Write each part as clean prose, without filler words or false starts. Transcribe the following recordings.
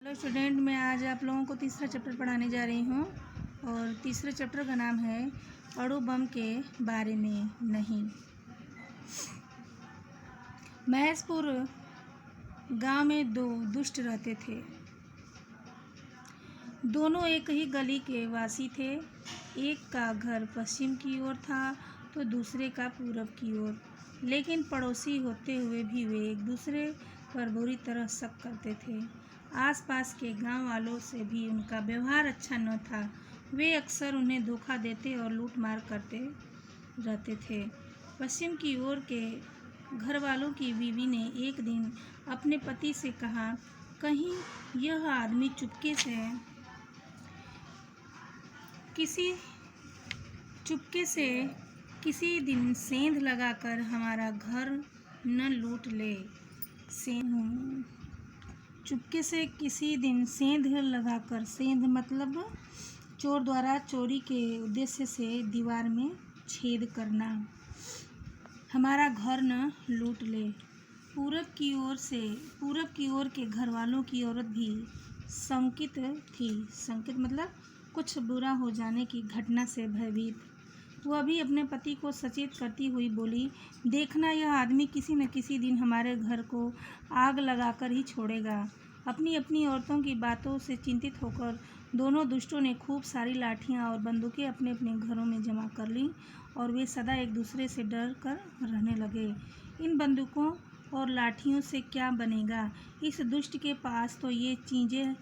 Hello student, मैं आज आप लोगों को तीसरा चैप्टर पढ़ाने जा रही हूँ और तीसरे चैप्टर का नाम है अणु बम के बारे में नहीं। महेशपुर गांव में दो दुष्ट रहते थे। दोनों एक ही गली के वासी थे। एक का घर पश्चिम की ओर था तो दूसरे का पूरब की ओर, लेकिन पड़ोसी होते हुए भी वे एक दूसरे पर बुरी तरह शक करते थे। आसपास के गांव वालों से भी उनका व्यवहार अच्छा न था। वे अक्सर उन्हें धोखा देते और लूटमार करते रहते थे। पश्चिम की ओर के घर वालों की बीवी ने एक दिन अपने पति से कहा, कहीं यह आदमी चुपके से किसी दिन सेंध लगाकर हमारा घर न लूट ले। चुपके से किसी दिन सेंध लगाकर, सेंध मतलब चोर द्वारा चोरी के उद्देश्य से दीवार में छेद करना, हमारा घर न लूट ले। पूरब की ओर के घर वालों की औरत भी शंकित थी। शंकित मतलब कुछ बुरा हो जाने की घटना से भयभीत। वह भी अपने पति को सचेत करती हुई बोली, देखना यह आदमी किसी न किसी दिन हमारे घर को आग लगाकर ही छोड़ेगा। अपनी अपनी औरतों की बातों से चिंतित होकर दोनों दुष्टों ने खूब सारी लाठियां और बंदूकें अपने अपने घरों में जमा कर लीं और वे सदा एक दूसरे से डर कर रहने लगे। इन बंदूकों और लाठियों से क्या बनेगा? इस दुष्ट के पास तो ये चीज़ें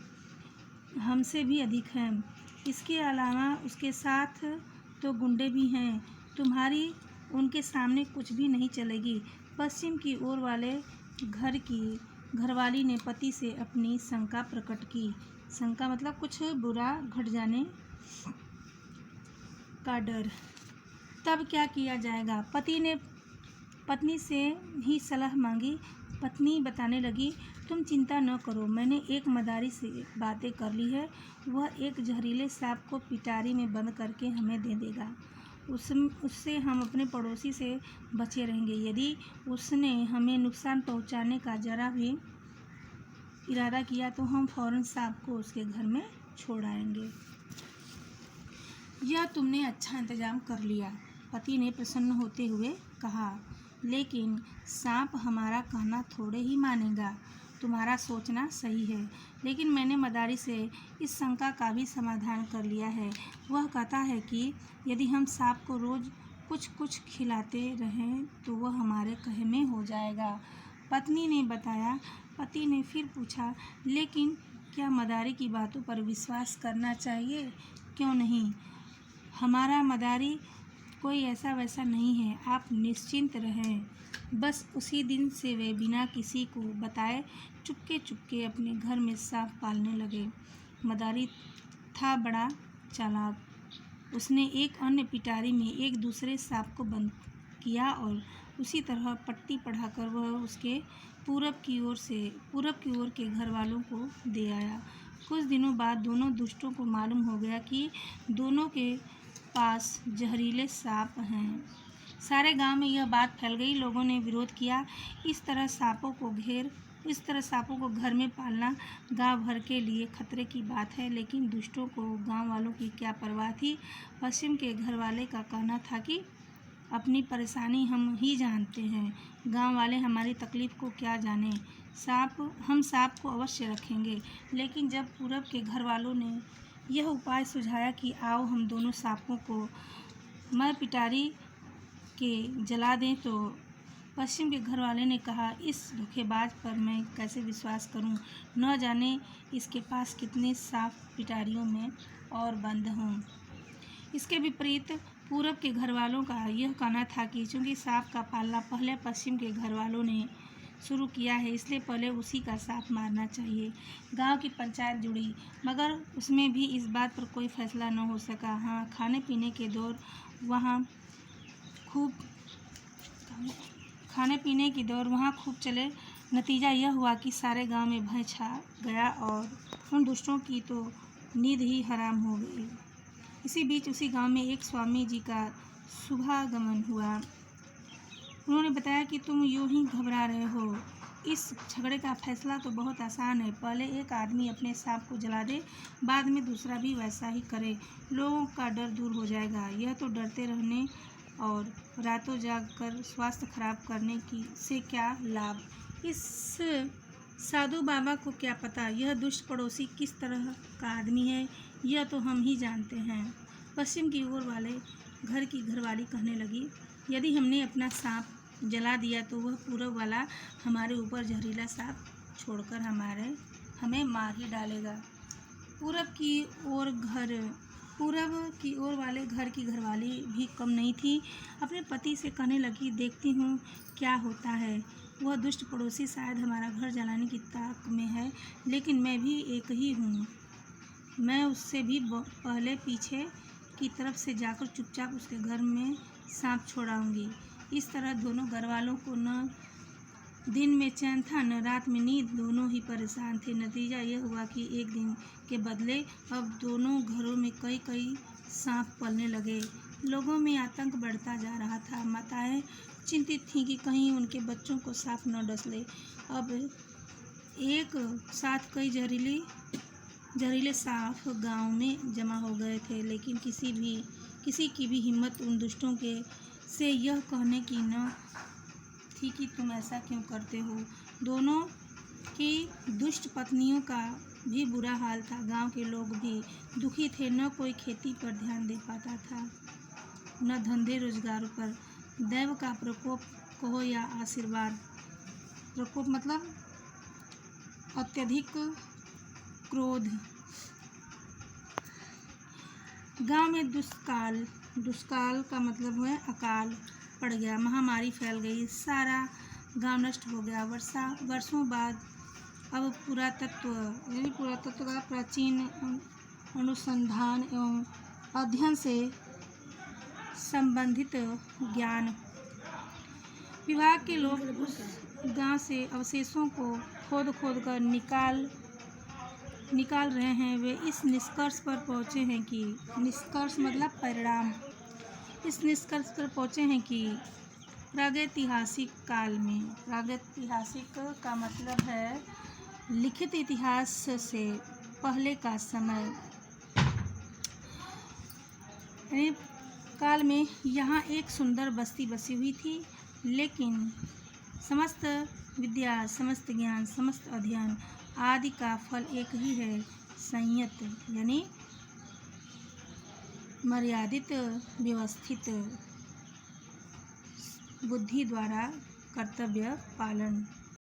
हमसे भी अधिक हैं। इसके अलावा उसके साथ तो गुंडे भी हैं। तुम्हारी उनके सामने कुछ भी नहीं चलेगी। पश्चिम की ओर वाले घर की घरवाली ने पति से अपनी शंका प्रकट की। शंका मतलब कुछ बुरा घट जाने का डर। तब क्या किया जाएगा? पति ने पत्नी से ही सलाह मांगी। पत्नी बताने लगी, तुम चिंता न करो, मैंने एक मदारी से बातें कर ली है। वह एक जहरीले सांप को पिटारी में बंद करके हमें दे देगा। उससे हम अपने पड़ोसी से बचे रहेंगे। यदि उसने हमें नुकसान पहुंचाने का जरा भी इरादा किया तो हम फौरन सांप को उसके घर में छोड़ आएंगे। यह तुमने अच्छा इंतजाम कर लिया, पति ने प्रसन्न होते हुए कहा। लेकिन सांप हमारा कहना थोड़े ही मानेगा। तुम्हारा सोचना सही है, लेकिन मैंने मदारी से इस शंका का भी समाधान कर लिया है। वह कहता है कि यदि हम सांप को रोज कुछ कुछ खिलाते रहें तो वह हमारे कहे में हो जाएगा, पत्नी ने बताया। पति ने फिर पूछा, लेकिन क्या मदारी की बातों पर विश्वास करना चाहिए? क्यों नहीं, हमारा मदारी कोई ऐसा वैसा नहीं है, आप निश्चिंत रहें। बस उसी दिन से वे बिना किसी को बताए चुपके अपने घर में सांप पालने लगे। मदारी था बड़ा चालाक। उसने एक अन्य पिटारी में एक दूसरे सांप को बंद किया और उसी तरह पट्टी पढ़ाकर वह उसके पूरब की ओर के घर वालों को दे आया। कुछ दिनों बाद दोनों दुष्टों को मालूम हो गया कि दोनों के पास जहरीले सांप हैं। सारे गांव में यह बात फैल गई। लोगों ने विरोध किया। इस तरह सांपों को घर में पालना गांव भर के लिए खतरे की बात है। लेकिन दुष्टों को गांव वालों की क्या परवाह थी। पश्चिम के घर वाले का कहना था कि अपनी परेशानी हम ही जानते हैं, गांव वाले हमारी तकलीफ को क्या जाने। हम सांप को अवश्य रखेंगे। लेकिन जब पूरब के घर वालों ने यह उपाय सुझाया कि आओ हम दोनों सांपों को मर पिटारी के जला दें, तो पश्चिम के घर वाले ने कहा, इस धोखेबाज पर मैं कैसे विश्वास करूं? न जाने इसके पास कितने सांप पिटारियों में और बंद हों। इसके विपरीत पूरब के घर वालों का यह कहना था कि चूंकि सांप का पालना पहले पश्चिम के घर वालों ने शुरू किया है, इसलिए पहले उसी का सांप मारना चाहिए। गांव की पंचायत जुड़ी, मगर उसमें भी इस बात पर कोई फैसला न हो सका। हाँ, खाने पीने के दौर वहाँ खूब चले। नतीजा यह हुआ कि सारे गांव में भय छा गया और उन दुष्टों की तो नींद ही हराम हो गई। इसी बीच उसी गांव में एक स्वामी जी का शुभागमन हुआ। उन्होंने बताया कि तुम यूं ही घबरा रहे हो, इस झगड़े का फैसला तो बहुत आसान है। पहले एक आदमी अपने सांप को जला दे, बाद में दूसरा भी वैसा ही करे। लोगों का डर दूर हो जाएगा। यह तो डरते रहने और रातों जाग कर स्वास्थ्य खराब करने की से क्या लाभ। इस साधु बाबा को क्या पता यह दुष्ट पड़ोसी किस तरह का आदमी है। यह तो हम ही जानते हैं। पश्चिम की ओर वाले घर की घरवाली कहने लगी, यदि हमने अपना सांप जला दिया तो वह पूरब वाला हमारे ऊपर जहरीला सांप छोड़कर हमें मार ही डालेगा। पूरब की ओर वाले घर की घरवाली भी कम नहीं थी। अपने पति से कहने लगी, देखती हूँ क्या होता है। वह दुष्ट पड़ोसी शायद हमारा घर जलाने की ताक में है, लेकिन मैं भी एक ही हूँ। मैं उससे भी पहले पीछे की तरफ से जाकर चुपचाप उसके घर में सांप छोड़ाऊंगी। इस तरह दोनों घरवालों को न दिन में चैन था न रात में नींद। दोनों ही परेशान थे। नतीजा यह हुआ कि एक दिन के बदले अब दोनों घरों में कई कई सांप पलने लगे। लोगों में आतंक बढ़ता जा रहा था। माताएं चिंतित थीं कि कहीं उनके बच्चों को सांप न डस ले। अब एक साथ कई जहरीले सांप गांव में जमा हो गए थे, लेकिन किसी की भी हिम्मत उन दुष्टों से यह कहने की न थी कि तुम ऐसा क्यों करते हो। दोनों की दुष्ट पत्नियों का भी बुरा हाल था। गांव के लोग भी दुखी थे। न कोई खेती पर ध्यान दे पाता था, न धंधे रोजगार पर। दैव का प्रकोप कहो या आशीर्वाद। प्रकोप मतलब अत्यधिक क्रोध। गांव में दुष्काल का मतलब है अकाल पड़ गया। महामारी फैल गई। सारा गांव नष्ट हो गया। वर्षों बाद अब पुरातत्व का प्राचीन अनुसंधान एवं अध्ययन से संबंधित ज्ञान विभाग के लोग उस गांव से अवशेषों को खोद कर निकाल रहे हैं। वे इस निष्कर्ष पर पहुँचे हैं कि निष्कर्ष मतलब परिणाम। इस निष्कर्ष पर पहुँचे हैं कि प्रागैतिहासिक काल में, प्रागैतिहासिक का मतलब है लिखित इतिहास से पहले का समय, काल में यहाँ एक सुंदर बस्ती बसी हुई थी। लेकिन समस्त विद्या, समस्त ज्ञान, समस्त अध्ययन आदि का फल एक ही है, संयत यानी मर्यादित व्यवस्थित बुद्धि द्वारा कर्तव्य पालन।